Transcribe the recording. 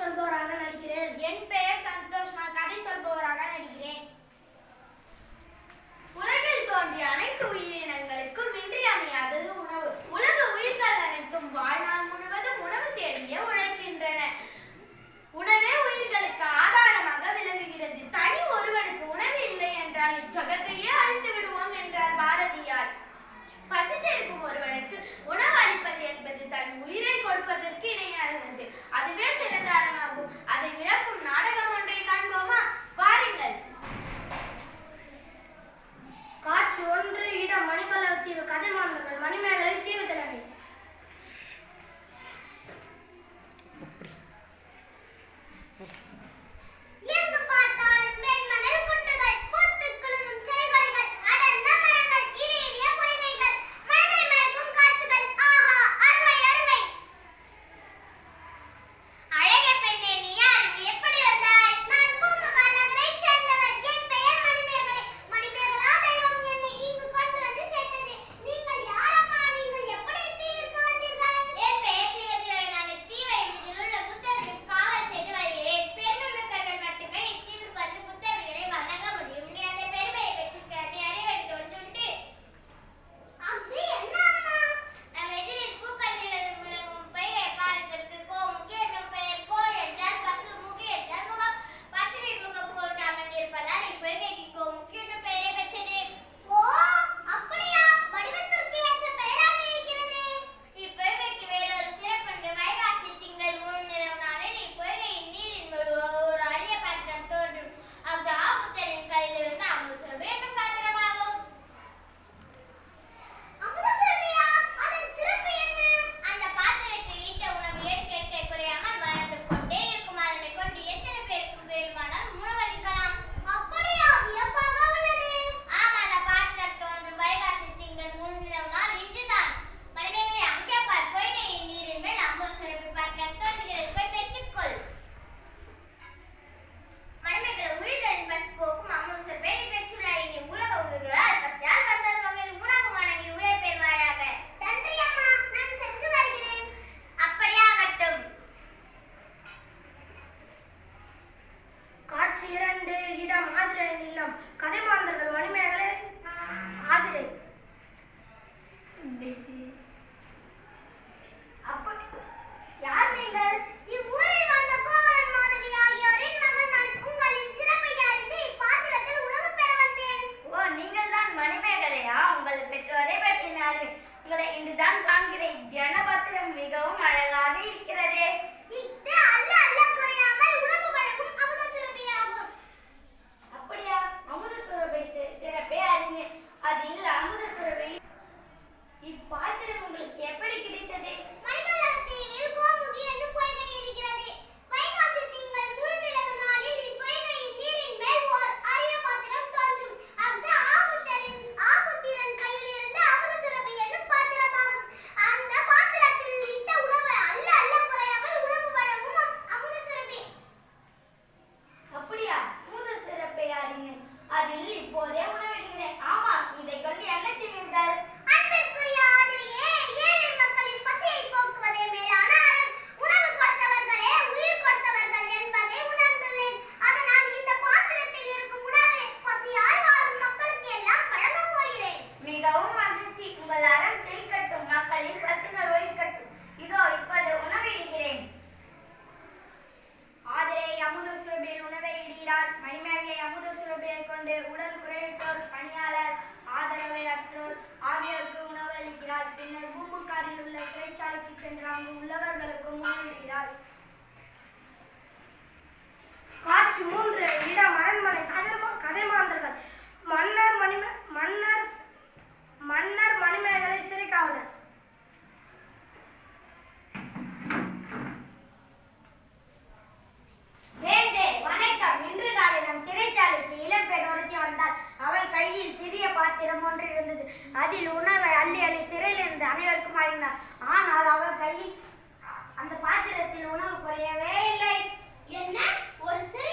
சொல்பவராக நடிக்கிறேன். என் பெயர் சந்தோஷ். நான் கதை சொல்பவராக நடிக்கிறேன். உலகில் தோன்றிய அனைத்து உயிரினங்களுக்கும் இன்றியமையாதது உணவு. உலக உயிர்கள் அனைத்தும் வாழ்நாள் முழுவதும் உணவு தேடியே உழைக்கின்றன. உணவே உயிர்களுக்கு ஆதாரமாக விளங்குகிறது. தனி ஒருவனுக்கு உணவு இல்லை என்றால் இச்சகத்தையே அழித்து விடுவோம் என்றார் பாரதியார். பசித்திருக்கும் ஒருவனுக்கு உணவு அளிப்பது என்பது தன் உயிரை கொடுப்பதற்கு இணையானது. அதுவே சிறந்தானமாகும். அதை விளக்கும் நாடகம் ஒன்றை காண்போமா? பாருங்கள். காட்சி 1. இடம் மணிப்பல்லவ தீவு. கதை மாந்தர்கள் மணிமேகலை தீவு தலைமை. காட்சி 2. இடம் ஆதிரை நிலம். கதை மாந்தர்கள் மணிமேகலை ஆதிரை. யார் நீங்கள்? இவ்வூரில் வந்த கோவலன் மாதவி ஆகியோரின் மகன் நான். உங்களின் சிறப்பை அறிந்து இப்பாத்திரத்தில் உணவு பெற வந்தேன். ஓ, நீங்கள் தான் மணிமேகலையா? உங்கள் பெற்றோரை பற்றினார்கள். உங்களை இன்றுதான் காண்கிறேன். ஜனபாத்திரம் மிகவும் அழகாக இருக்கிறதே. இஃது அல்ல அல்ல குறையாமல் உணவு வழங்கும் அமுத சுரபியாகும். அப்படியா? அமுத சுரபை சிறப்பே அறிஞ. அதில் அமுத சுரபை இப்பாத்திரம் உங்களுக்கு எப்படி கிடைத்தது? மணிப்பல்லவ தீவில் கோமுகி என்னும் பொய்கை இருக்கிறது. வைகாசி திங்கள் முழுநிலவு நாளில் இப்பொய்கையின் நீரின் மேல் ஓர் அரிய பாத்திரம் தோன்றும். அஃது ஆபுத்திரன் கையில் இருந்து அமுத சுரபி என்னும் பாத்திரமாகும். அந்த பாத்திரத்தில் இட்ட உணவு அல்ல அல்ல குறையாமல் உணவு வழங்கும் அமுத சுரபி. அப்படியா? அமுத சுரபை அறிஞ. அதில் இப்போதே உணவிடுகிறேன். ஆமாம், இதை கொண்டு என்ன செய்வீர்கள்? அன்பிற்குரிய ஆதிரியே, ஏழை மக்களின் பசியை போக்குவதே மேலான அறம். உணவு கொடுத்தவர்களே உயிர் கொடுத்தவர்கள் என்பதை உணர்ந்துள்ளேன். அதனால் இந்த பாத்திரத்தில் இருக்கும் உணவை பசியால் வாழும் மக்களுக்கு எல்லாம் வழங்கப் போகிறேன். மிகவும் மகிழ்ச்சி. உங்கள் அறம் செழிக்கட்டும், மக்களின் பசுமை ஒழிக்கட்டும். இதோ இப்போது உணவிடுகிறேன். ஆதிரை அமுத சுரபியில் உணவை இடுகிறார். மணிமேகலை அமுத சுரபியை கொண்டு உடல் குறையற்றோர், பணியாளர், ஆதரவை அற்றோர் ஆகியோருக்கு உணவு அளிக்கிறார். பின்னர் பூம்புகாரில் உள்ள சிறைச்சாலைக்கு சென்று அங்கு உள்ளவர்களுக்கும் உணவிடுகிறார். காட்சி 3. இடம் அரண்மனை. கதை மாந்தர்கள் மன்னர் மணிமேகலை சிறை காவலர். வேந்தே, வணக்கம். இன்று காலை நம் சிறைச்சாலைக்கு இளம்பெண் ஒருத்தி வந்தாள். அவள் கையில் சிறிய பாத்திரம் ஒன்று இருந்தது. அதில் உணவை அள்ளி அள்ளி சிறையில் இருந்து அனைவருக்கும் வழங்கினார். ஆனால் அவள் கையில் அந்த பாத்திரத்தில் உணவு குறையவே இல்லை. என்ன? ஒரு சிறிய